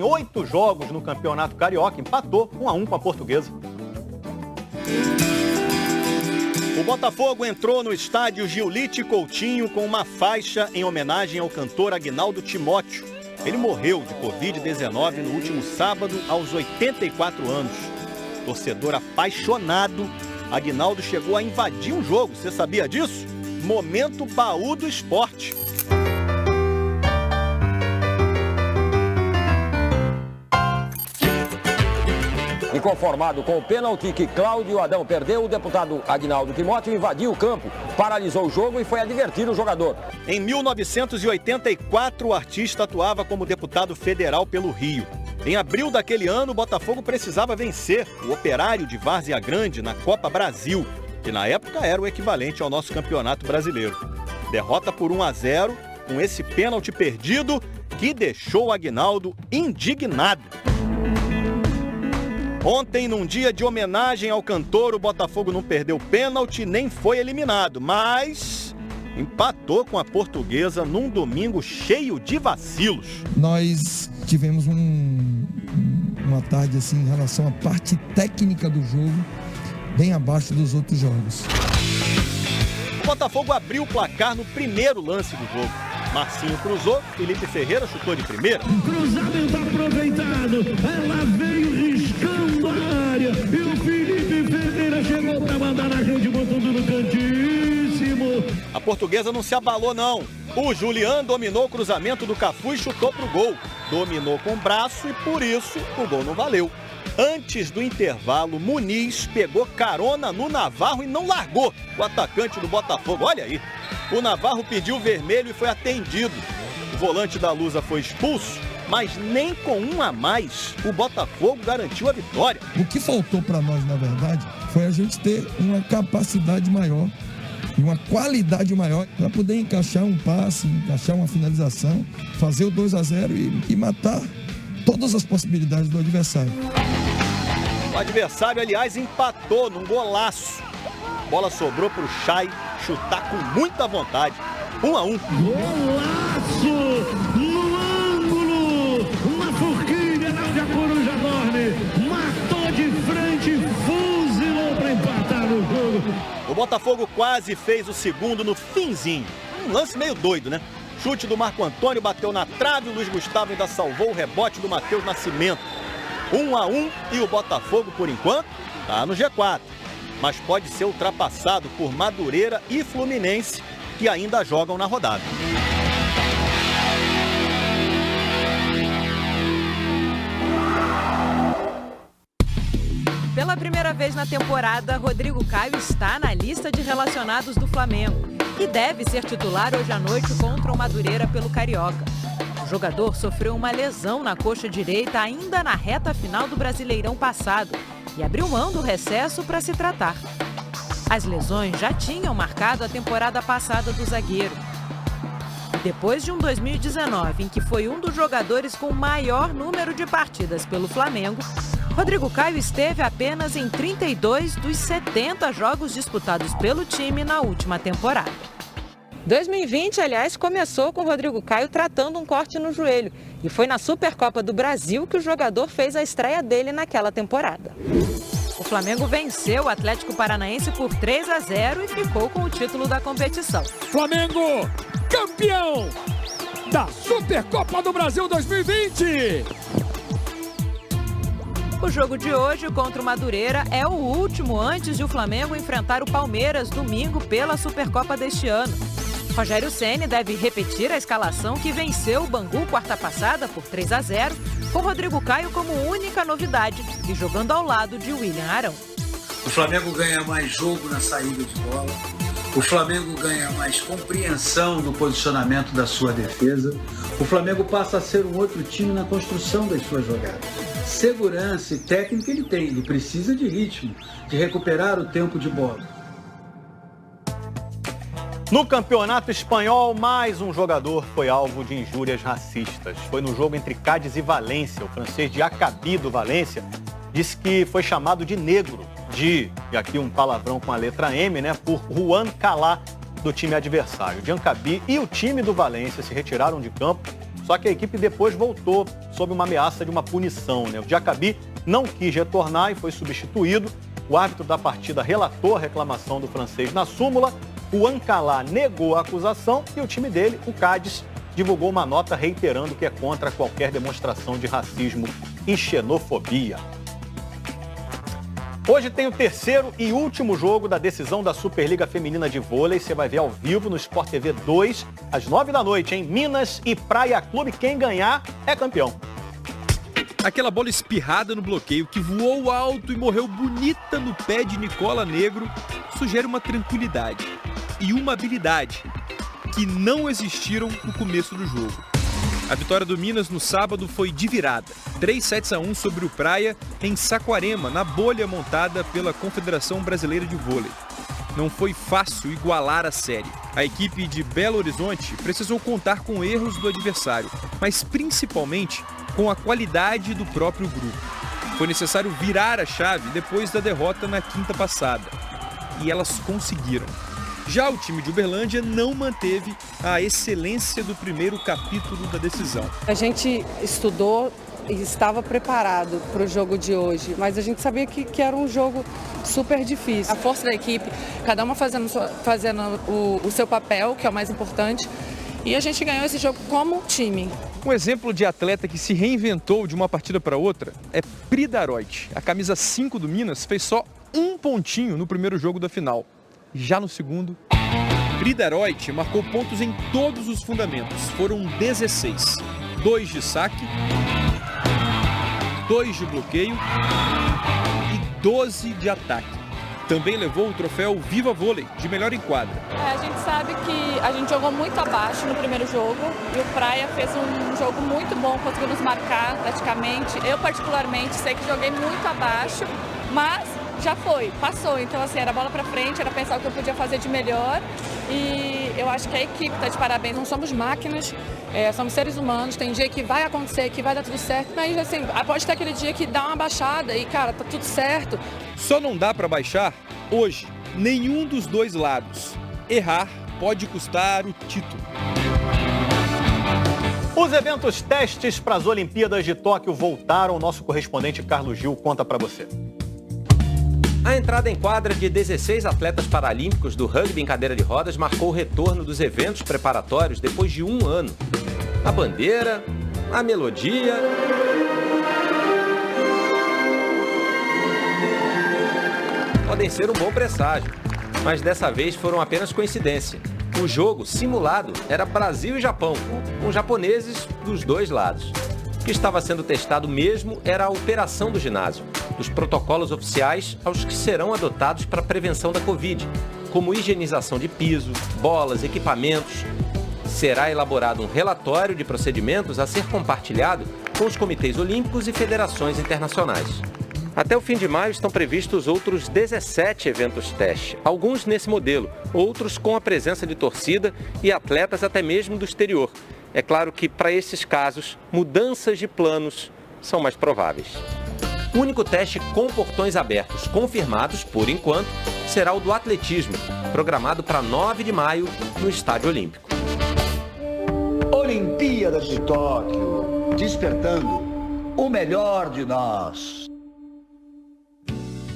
8 jogos no Campeonato Carioca, empatou 1-1 com a Portuguesa. O Botafogo entrou no estádio Giulite Coutinho com uma faixa em homenagem ao cantor Aguinaldo Timóteo. Ele morreu de Covid-19 no último sábado, aos 84 anos. Torcedor apaixonado, Aguinaldo chegou a invadir um jogo. Você sabia disso? Momento baú do esporte. Inconformado com o pênalti que Cláudio Adão perdeu, o deputado Aguinaldo Timóteo invadiu o campo, paralisou o jogo e foi advertir o jogador. Em 1984, o artista atuava como deputado federal pelo Rio. Em abril daquele ano, o Botafogo precisava vencer o Operário de Várzea Grande na Copa Brasil, que na época era o equivalente ao nosso Campeonato Brasileiro. Derrota por 1-0, com esse pênalti perdido, que deixou o Aguinaldo indignado. Ontem, num dia de homenagem ao cantor, o Botafogo não perdeu pênalti nem foi eliminado, mas empatou com a Portuguesa num domingo cheio de vacilos. Nós tivemos uma tarde assim em relação à parte técnica do jogo, bem abaixo dos outros jogos. O Botafogo abriu o placar no primeiro lance do jogo. Marcinho cruzou, Felipe Ferreira chutou de primeira. Cruzamento aproveitado, ela veio riscando a área e o Felipe Ferreira chegou para mandar na rede, botando no cantíssimo. A Portuguesa não se abalou não. O Julián dominou o cruzamento do Cafu e chutou pro gol. Dominou com o braço e por isso o gol não valeu. Antes do intervalo, Muniz pegou carona no Navarro e não largou o atacante do Botafogo. Olha aí, o Navarro pediu vermelho e foi atendido. O volante da Lusa foi expulso, mas nem com 1 a mais o Botafogo garantiu a vitória. O que faltou para nós, na verdade, foi a gente ter uma capacidade maior e uma qualidade maior para poder encaixar um passe, encaixar uma finalização, fazer o 2-0 e matar todas as possibilidades do adversário. O adversário, aliás, empatou num golaço. A bola sobrou para o Chay chutar com muita vontade. 1-1. Golaço no ângulo, uma forquilha onde a coruja dorme, matou de frente, fuzilou para empatar no jogo. O Botafogo quase fez o segundo no finzinho. Um lance meio doido, né? Chute do Marco Antônio, bateu na trave, o Luiz Gustavo ainda salvou o rebote do Matheus Nascimento. 1-1 e o Botafogo, por enquanto, está no G4. Mas pode ser ultrapassado por Madureira e Fluminense, que ainda jogam na rodada. Pela primeira vez na temporada, Rodrigo Caio está na lista de relacionados do Flamengo e deve ser titular hoje à noite contra o Madureira pelo Carioca. O jogador sofreu uma lesão na coxa direita ainda na reta final do Brasileirão passado e abriu mão do recesso para se tratar. As lesões já tinham marcado a temporada passada do zagueiro. E depois de um 2019 em que foi um dos jogadores com maior número de partidas pelo Flamengo, Rodrigo Caio esteve apenas em 32 dos 70 jogos disputados pelo time na última temporada. 2020, aliás, começou com o Rodrigo Caio tratando um corte no joelho. E foi na Supercopa do Brasil que o jogador fez a estreia dele naquela temporada. O Flamengo venceu o Atlético Paranaense por 3-0 e ficou com o título da competição. Flamengo, campeão da Supercopa do Brasil 2020! O jogo de hoje contra o Madureira é o último antes de o Flamengo enfrentar o Palmeiras domingo pela Supercopa deste ano. Rogério Ceni deve repetir a escalação que venceu o Bangu quarta passada por 3-0, com Rodrigo Caio como única novidade e jogando ao lado de William Arão. O Flamengo ganha mais jogo na saída de bola, o Flamengo ganha mais compreensão do posicionamento da sua defesa, o Flamengo passa a ser um outro time na construção das suas jogadas. Segurança e técnica ele tem, ele precisa de ritmo, de recuperar o tempo de bola. No Campeonato Espanhol, mais um jogador foi alvo de injúrias racistas. Foi no jogo entre Cádiz e Valência. O francês Diacabí do Valência disse que foi chamado de negro, e aqui um palavrão com a letra M, né, por Juan Calá, do time adversário. Diacabí e o time do Valência se retiraram de campo Só que a equipe depois voltou sob uma ameaça de uma punição, né? O Diacaby não quis retornar e foi substituído. O árbitro da partida relatou a reclamação do francês na súmula. O Ancalá negou a acusação e o time dele, o Cádiz, divulgou uma nota reiterando que é contra qualquer demonstração de racismo e xenofobia. Hoje tem o terceiro e último jogo da decisão da Superliga Feminina de Vôlei. Você vai ver ao vivo no Sport TV 2, às 9 da noite, em Minas e Praia Clube. Quem ganhar é campeão. Aquela bola espirrada no bloqueio que voou alto e morreu bonita no pé de Nicola Negro sugere uma tranquilidade e uma habilidade que não existiram no começo do jogo. A vitória do Minas no sábado foi de virada, 3-1 sobre o Praia em Saquarema, na bolha montada pela Confederação Brasileira de Vôlei. Não foi fácil igualar a série. A equipe de Belo Horizonte precisou contar com erros do adversário, mas principalmente com a qualidade do próprio grupo. Foi necessário virar a chave depois da derrota na quinta passada. E elas conseguiram. Já o time de Uberlândia não manteve a excelência do primeiro capítulo da decisão. A gente estudou e estava preparado para o jogo de hoje, mas a gente sabia que era um jogo super difícil. A força da equipe, cada uma fazendo o seu papel, que é o mais importante, e a gente ganhou esse jogo como time. Um exemplo de atleta que se reinventou de uma partida para outra é Pri Daroit. A camisa 5 do Minas fez só um pontinho no primeiro jogo da final. Já no segundo, Pri Daroit marcou pontos em todos os fundamentos. Foram 16. 2 de saque, 2 de bloqueio e 12 de ataque. Também levou o troféu Viva Vôlei de melhor em quadra. A gente sabe que a gente jogou muito abaixo no primeiro jogo e o Praia fez um jogo muito bom, conseguiu nos marcar praticamente. Eu particularmente sei que joguei muito abaixo, mas já foi, passou. Então assim, era bola pra frente, era pensar o que eu podia fazer de melhor e eu acho que a equipe tá de parabéns. Não somos máquinas, somos seres humanos, tem dia que vai acontecer, que vai dar tudo certo, mas assim, pode ter aquele dia que dá uma baixada e cara, tá tudo certo. Só não dá para baixar hoje nenhum dos dois lados. Errar pode custar o título. Os eventos testes para as Olimpíadas de Tóquio voltaram. O nosso correspondente Carlos Gil conta para você. A entrada em quadra de 16 atletas paralímpicos do rugby em cadeira de rodas marcou o retorno dos eventos preparatórios depois de um ano. A bandeira, a melodia... podem ser um bom presságio, mas dessa vez foram apenas coincidência. O jogo simulado era Brasil e Japão, com japoneses dos dois lados. O que estava sendo testado mesmo era a operação do ginásio, dos protocolos oficiais aos que serão adotados para a prevenção da Covid, como higienização de piso, bolas, equipamentos. Será elaborado um relatório de procedimentos a ser compartilhado com os comitês olímpicos e federações internacionais. Até o fim de maio estão previstos outros 17 eventos teste, alguns nesse modelo, outros com a presença de torcida e atletas até mesmo do exterior. É claro que, para esses casos, mudanças de planos são mais prováveis. O único teste com portões abertos confirmados, por enquanto, será o do atletismo, programado para 9 de maio no Estádio Olímpico. Olimpíadas de Tóquio, despertando o melhor de nós.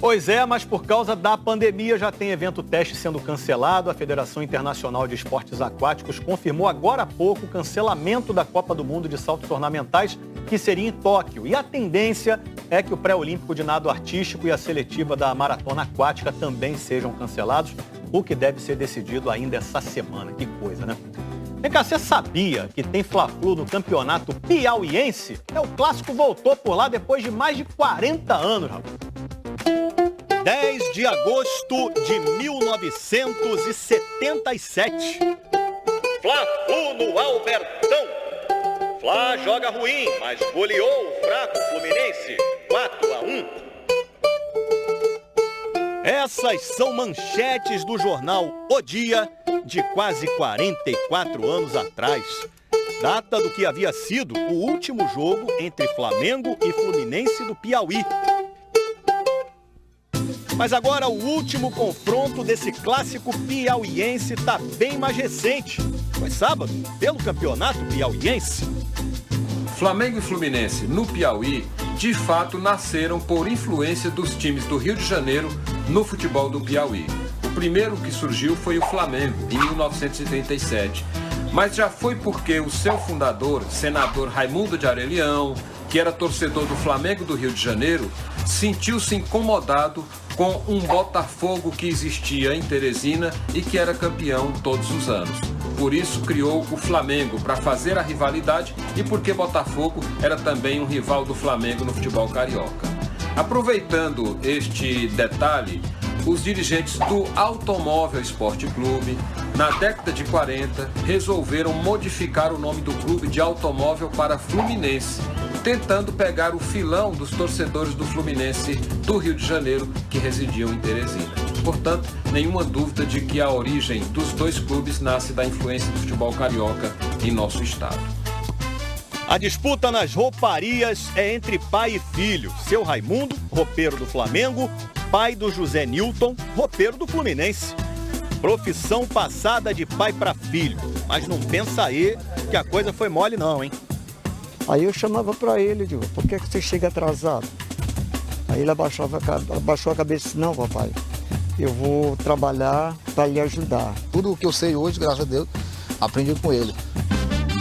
Pois é, mas por causa da pandemia já tem evento teste sendo cancelado. A Federação Internacional de Esportes Aquáticos confirmou agora há pouco o cancelamento da Copa do Mundo de Saltos Ornamentais, que seria em Tóquio. E a tendência é que o pré-olímpico de nado artístico e a seletiva da maratona aquática também sejam cancelados, o que deve ser decidido ainda essa semana. Que coisa, né? Vem cá, você sabia que tem Fla-Flu no campeonato piauiense? O clássico voltou por lá depois de mais de 40 anos, rapaz. 10 de agosto de 1977. Fla-Flu no Albertão. Fla joga ruim, mas goleou o fraco Fluminense 4-1. Essas são manchetes do jornal O Dia de quase 44 anos atrás. Data do que havia sido o último jogo entre Flamengo e Fluminense do Piauí. Mas agora o último confronto desse clássico piauiense está bem mais recente. Foi sábado, pelo campeonato piauiense. Flamengo e Fluminense no Piauí, de fato nasceram por influência dos times do Rio de Janeiro no futebol do Piauí. O primeiro que surgiu foi o Flamengo, em 1937. Mas já foi porque o seu fundador, senador Raimundo de Arelião, que era torcedor do Flamengo do Rio de Janeiro, sentiu-se incomodado com um Botafogo que existia em Teresina e que era campeão todos os anos. Por isso criou o Flamengo, para fazer a rivalidade e porque Botafogo era também um rival do Flamengo no futebol carioca. Aproveitando este detalhe, os dirigentes do Automóvel Esporte Clube, na década de 40, resolveram modificar o nome do clube de Automóvel para Fluminense, tentando pegar o filão dos torcedores do Fluminense do Rio de Janeiro que residiam em Teresina. Portanto, nenhuma dúvida de que a origem dos dois clubes nasce da influência do futebol carioca em nosso estado. A disputa nas rouparias é entre pai e filho. Seu Raimundo, roupeiro do Flamengo, pai do José Nilton, roupeiro do Fluminense. Profissão passada de pai para filho. Mas não pensa aí que a coisa foi mole não, hein? Aí eu chamava para ele, digo, por que você chega atrasado? Aí ele abaixou a cabeça e disse, não, papai, eu vou trabalhar para lhe ajudar. Tudo o que eu sei hoje, graças a Deus, aprendi com ele.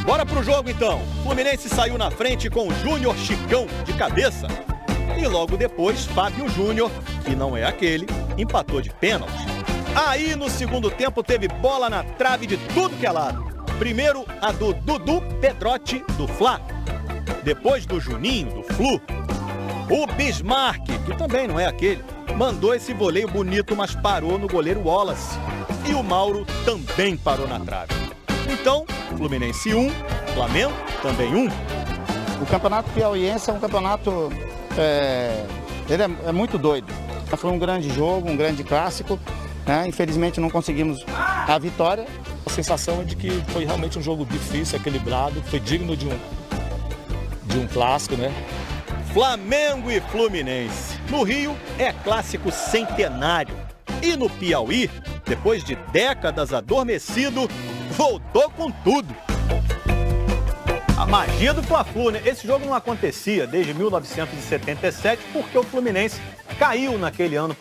Bora pro jogo então. O Fluminense saiu na frente com o Júnior Chicão de cabeça. E logo depois, Fábio Júnior, que não é aquele, empatou de pênalti. Aí no segundo tempo teve bola na trave de tudo que é lado. Primeiro a do Dudu Pedrotti, do Fla. Depois do Juninho, do Flu. O Bismarck, que também não é aquele, mandou esse voleio bonito, mas parou no goleiro Wallace. E o Mauro também parou na trave. Então, Fluminense 1, Flamengo também 1. O campeonato piauiense é um campeonato, ele é muito doido. Foi um grande jogo, um grande clássico, né? Infelizmente não conseguimos a vitória. A sensação é de que foi realmente um jogo difícil, equilibrado, foi digno de um clássico, né? Flamengo e Fluminense. No Rio é clássico centenário. E no Piauí, depois de décadas adormecido, voltou com tudo. A magia do Fla-Flu, né? Esse jogo não acontecia desde 1977 porque o Fluminense caiu naquele ano